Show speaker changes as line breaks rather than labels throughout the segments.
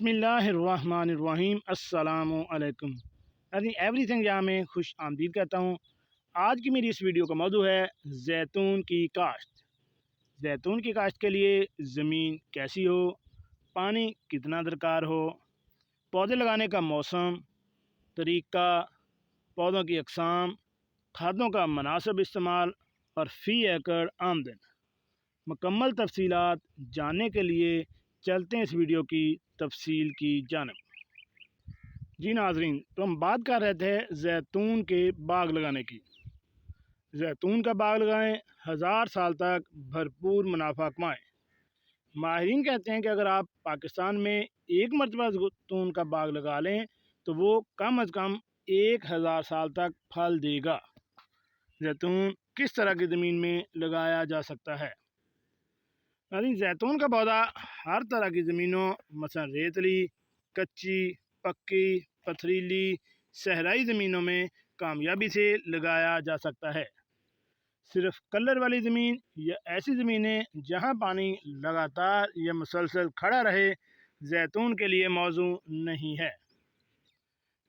बिस्मिल्लाहिर्रहमानिर्रहीम अस्सलामु अलैकुम। एवरीथिंग यहाँ मैं खुश आमदीद कहता हूँ। आज की मेरी इस वीडियो का मौजू है जैतून की काश्त। जैतून की काश्त के लिए ज़मीन कैसी हो, पानी कितना दरकार हो, पौधे लगाने का मौसम, तरीका, पौधों की अक़साम, खादों का मुनासिब इस्तेमाल और फ़ी एकड़ आमदन। मुकम्मल तफसीलात जानने के लिए चलते हैं इस वीडियो की तफसील की जानब। जी नाज़रीन, तो हम बात कर रहे थे जैतून के बाग लगाने की। जैतून का बाग लगाएं, 1000 साल तक भरपूर मुनाफा कमाएँ। माहिरीन कहते हैं कि अगर आप पाकिस्तान में एक मरतबा जैतून का बाग लगा लें तो वो कम अज़ कम 1000 साल तक फल देगा। जैतून किस तरह की ज़मीन में लगाया जा सकता है? यानी जैतून का पौधा हर तरह की ज़मीनों, मसलन रेतली, कच्ची, पक्की, पथरीली, सहराई ज़मीनों में कामयाबी से लगाया जा सकता है। सिर्फ कलर वाली ज़मीन या ऐसी ज़मीनें जहां पानी लगातार या मुसलसल खड़ा रहे जैतून के लिए मौजू नहीं है।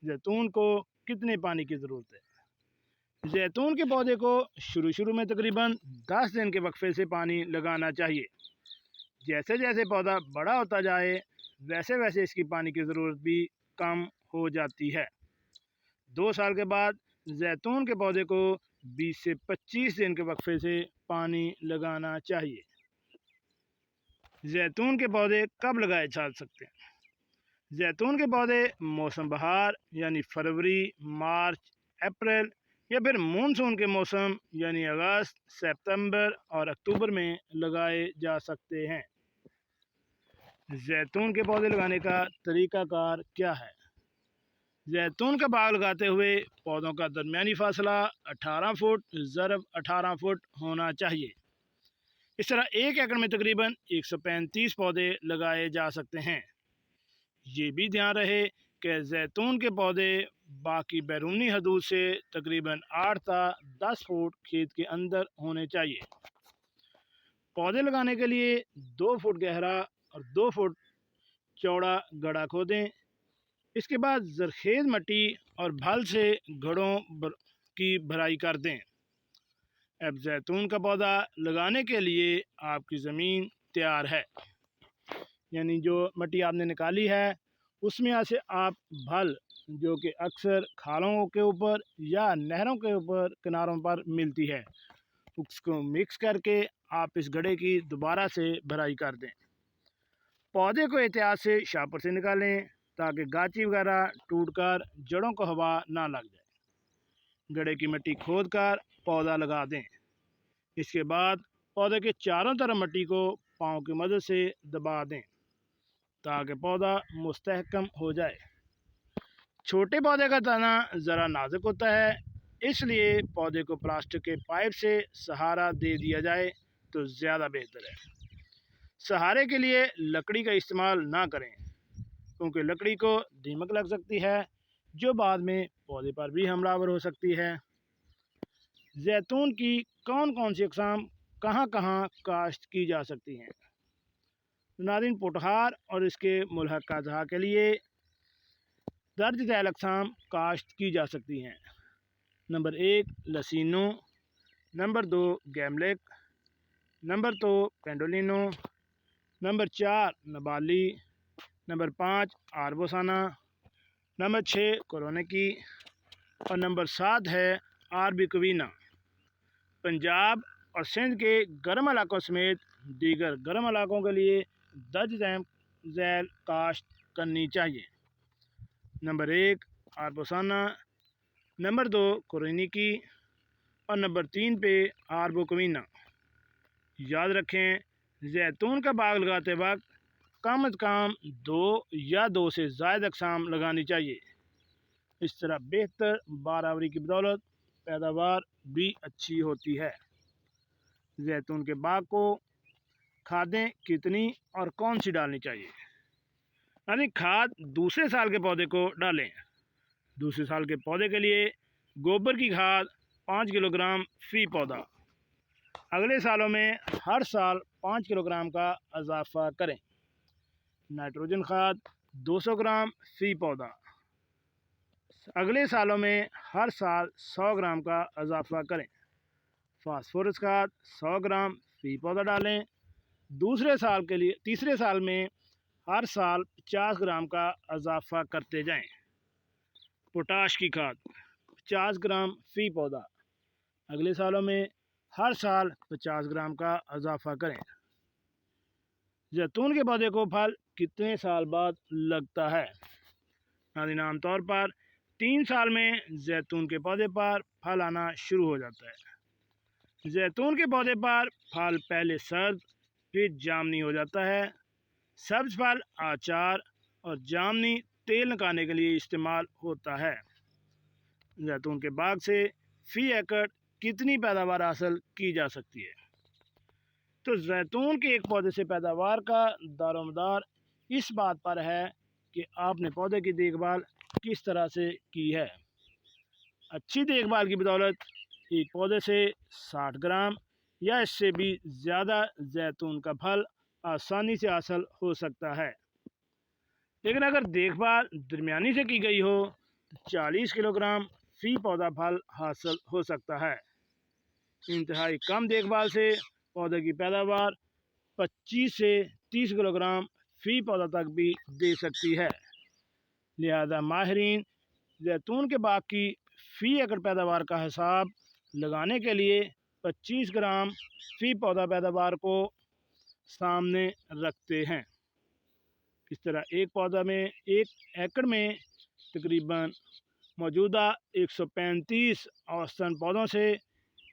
जैतून को कितने पानी की ज़रूरत है? जैतून के पौधे को शुरू में तकरीबन 10 दिन के वक्फे से पानी लगाना चाहिए। जैसे जैसे पौधा बड़ा होता जाए वैसे वैसे इसकी पानी की ज़रूरत भी कम हो जाती है। 2 साल के बाद जैतून के पौधे को 20 से 25 दिन के वक्फे से पानी लगाना चाहिए। जैतून के पौधे कब लगाए जा सकते हैं? जैतून के पौधे मौसम बहार यानी फरवरी, मार्च, अप्रैल या फिर मानसून के मौसम यानी अगस्त, सितंबर और अक्टूबर में लगाए जा सकते हैं। जैतून के पौधे लगाने का तरीक़ाकार क्या है? जैतून का बाग लगाते हुए पौधों का दरमियानी फासला 18 फुट ज़रब 18 फुट होना चाहिए। इस तरह 1 एकड़ में तकरीबन 135 पौधे लगाए जा सकते हैं। ये भी ध्यान रहे कि जैतून के पौधे बाकी बैरूनी हदूद से तकरीबन 8 से 10 फुट खेत के अंदर होने चाहिए। पौधे लगाने के लिए 2 फुट गहरा और 2 फुट चौड़ा गड्ढा खोदें। इसके बाद जरखेज़ मिट्टी और भल से घड़ों की भराई कर दें। अब जैतून का पौधा लगाने के लिए आपकी ज़मीन तैयार है, यानी जो मिट्टी आपने निकाली है उसमें से आप भल, जो कि अक्सर खालों के ऊपर या नहरों के ऊपर किनारों पर मिलती है, उसको मिक्स करके आप इस गड्ढे की दोबारा से भराई कर दें। पौधे को एहतियात से शापर से निकालें ताकि गाची वगैरह टूटकर जड़ों को हवा ना लग जाए। गड्ढे की मिट्टी खोदकर पौधा लगा दें। इसके बाद पौधे के चारों तरफ मिट्टी को पाँव की मदद से दबा दें ताकि पौधा मुस्तहकम हो जाए। छोटे पौधे का तना ज़रा नाजुक होता है, इसलिए पौधे को प्लास्टिक के पाइप से सहारा दे दिया जाए तो ज़्यादा बेहतर है। सहारे के लिए लकड़ी का इस्तेमाल ना करें क्योंकि लकड़ी को दीमक लग सकती है जो बाद में पौधे पर भी हमलावर हो सकती है। जैतून की कौन कौन सी अक़साम कहाँ कहाँ काश्त की जा सकती हैं? नाज़रीन, पोटहार और इसके मुल्हक़ा अज़हा के लिए दर्ज ज़ैल अक़साम काश्त की जा सकती हैं। Number 1 Leccino, number 2 Gemlik, number 2 Pendolino, number 4 Nabali, number 5 Arbosana, number 6 Koroneiki और नंबर 7 है आरबिक्विना। पंजाब और सिंध के गर्म इलाकों समेत दीगर गर्म इलाकों के लिए दर्ज झैल काश्त करनी चाहिए। नंबर 1 आर्बोसाना, नंबर 2 कोरोनेकी और नंबर 3 पे आरबिक्विना। याद रखें, जैतून का बाग लगाते वक्त कम अज़ कम 2 या 2 से ज़ायद अक़साम लगानी चाहिए। इस तरह बेहतर बारआवरी की बदौलत पैदावार भी अच्छी होती है। जैतून के बाग को खादें कितनी और कौन सी डालनी चाहिए? यानी खाद दूसरे साल के पौधे को डालें। दूसरे साल के पौधे के लिए गोबर की खाद 5 किलोग्राम फ़ी पौधा। अगले सालों में हर साल 5 किलोग्राम का इजाफा करें। नाइट्रोजन खाद 200 ग्राम फ़ी पौधा। अगले सालों में हर साल 100 ग्राम का इजाफा करें। फास्फोरस खाद 100 ग्राम फ़ी पौधा डालें। तीसरे साल में हर साल 50 ग्राम का इजाफा करते जाएं। पोटाश की खाद 50 ग्राम फ़ी पौधा। अगले सालों में हर साल 50 ग्राम का इजाफा करें। जैतून के पौधे को फल कितने साल बाद लगता है? नाज़रीन, आमतौर पर 3 साल में जैतून के पौधे पर फल आना शुरू हो जाता है। जैतून के पौधे पर फल पहले सर्द फिर जामनी हो जाता है। सब्ज फल अचार और जामनी तेल निकालने के लिए इस्तेमाल होता है। जैतून के बाग से फ़ी एकड़ कितनी पैदावार हासिल की जा सकती है? तो जैतून के एक पौधे से पैदावार का दारोमदार इस बात पर है कि आपने पौधे की देखभाल किस तरह से की है। अच्छी देखभाल की बदौलत एक पौधे से 60 ग्राम या इससे भी ज़्यादा जैतून का फल आसानी से हासिल हो सकता है। लेकिन अगर देखभाल दरमियानी से की गई हो तो 40 किलोग्राम फ़ी पौधा फल हासिल हो सकता है। इंतहाई कम देखभाल से पौधे की पैदावार 25 से 30 किलोग्राम फ़ी पौधा तक भी दे सकती है। लिहाजा माहिरीन जैतून के बाग की फ़ी एकड़ पैदावार का हिसाब लगाने के लिए 25 ग्राम फ़ी पौधा पैदावार को सामने रखते हैं। इस तरह एक पौधा में 1 एकड़ में तकरीबन मौजूदा 135 औसतन पौधों से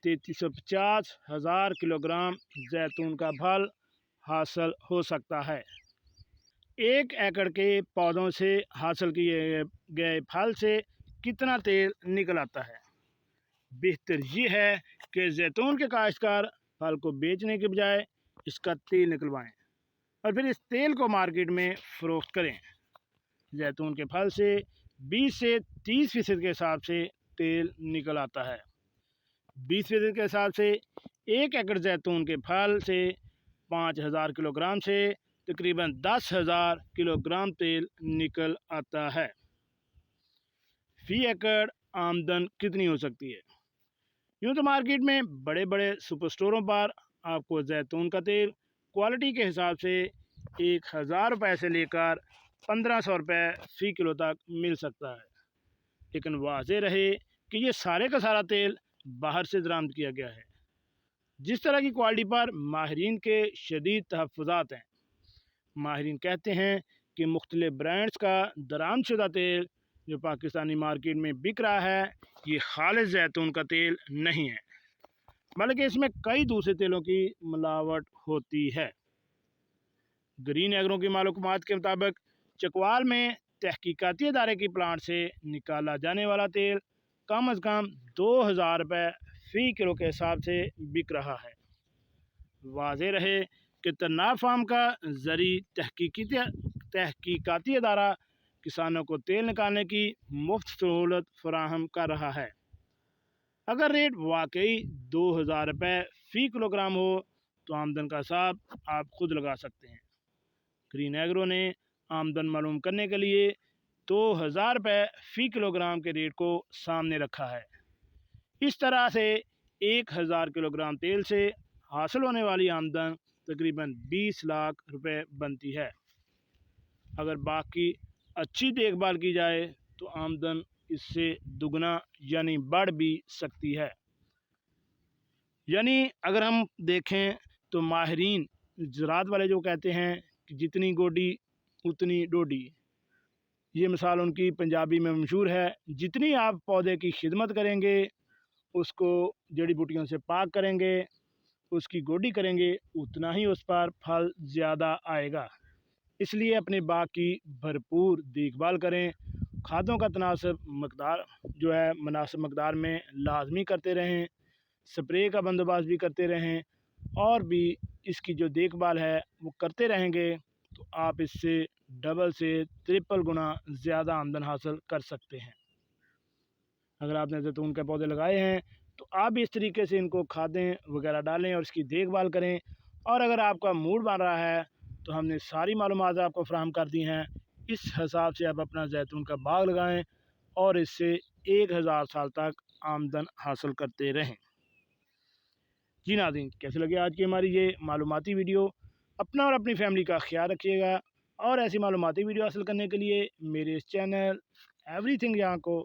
3350,000 किलोग्राम जैतून का फल हासिल हो सकता है। 1 एकड़ के पौधों से हासिल किए गए फल से कितना तेल निकल आता है? बेहतर ये है कि जैतून के काश्तकार फल को बेचने के बजाय इसका तेल निकलवाएं और फिर इस तेल को मार्केट में फ़रोख्त करें। जैतून के फल से 20 से 30% के हिसाब से तेल निकल आता है। 20% के हिसाब से 1 एकड़ जैतून के फल से 5000 किलोग्राम से तकरीबन 10,000 किलोग्राम तेल निकल आता है। फ़ी एकड़ आमदन कितनी हो सकती है? यूँ तो मार्केट में बड़े बड़े सुपर स्टोरों पर आपको जैतून का तेल क्वालिटी के हिसाब से 1000 रुपये से लेकर 1500 रुपये फ़ी किलो तक मिल सकता है। लेकिन वाज़ेह रहे कि ये सारे का सारा तेल बाहर से दरामद किया गया है। जिस तरह की क्वालिटी पर माहिरीन के शदीद तहफ़्फ़ुज़ात हैं। माहिरीन कहते हैं कि मुख्तलिफ़ ब्रांड्स का दरामदशुदा तेल जो पाकिस्तानी मार्केट में बिक रहा है ये खालिस जैतून का तेल नहीं है, बल्कि इसमें कई दूसरे तेलों की मिलावट होती है। ग्रीन एग्रो की मालूमात के मुताबिक चकवाल में तहकीकाती अदारे की प्लांट से निकाला जाने वाला तेल कम अज़ कम 2000 रुपये फ़ी किलो के हिसाब से बिक रहा है। वाज़ेह रहे कि तन्नाब फार्म का ज़री तहकीकाती अदारा किसानों को तेल निकालने की मुफ्त सहूलत फराहम कर रहा है। अगर रेट वाकई 2000 रुपये फ़ी किलोग्राम हो तो आमदन का हिसाब आप खुद लगा सकते हैं। ग्रीन एग्रो ने आमदन मालूम करने के लिए 2000 रुपये फ़ी किलोग्राम के रेट को सामने रखा है। इस तरह से 1000 किलोग्राम तेल से हासिल होने वाली आमदन तकरीबन 20 लाख रुपए बनती है। अगर बाग की अच्छी देखभाल की जाए तो आमदन इससे दुगना यानी बढ़ भी सकती है। यानी अगर हम देखें तो माहिरीन ज़राअत वाले जो कहते हैं कि जितनी गोडी उतनी डोडी, ये मिसाल उनकी पंजाबी में मशहूर है। जितनी आप पौधे की खिदमत करेंगे, उसको जड़ी बूटियों से पाक करेंगे, उसकी गोडी करेंगे, उतना ही उस पर फल ज़्यादा आएगा। इसलिए अपने बाग की भरपूर देखभाल करें। खादों का तनासब मकदार जो है मुनासिब मकदार में लाजमी करते रहें। स्प्रे का बंदोबस्त भी करते रहें और भी इसकी जो देखभाल है वो करते रहेंगे तो आप इससे डबल से ट्रिपल गुना ज़्यादा आमदन हासिल कर सकते हैं। अगर आपने जैतून के पौधे लगाए हैं तो आप भी इस तरीके से इनको खादें वगैरह डालें और इसकी देखभाल करें। और अगर आपका मूड बन रहा है तो हमने सारी मालूमात आपको फराहम कर दी हैं। इस हिसाब से आप अपना जैतून का बाग लगाएं और इससे 1000 साल तक आमदन हासिल करते रहें। जी नाज़रीन, कैसे लगे आज की हमारी ये मालूमाती वीडियो। अपना और अपनी फैमिली का ख्याल रखिएगा और ऐसी मालूमाती वीडियो हासिल करने के लिए मेरे इस चैनल एवरीथिंग यहाँ को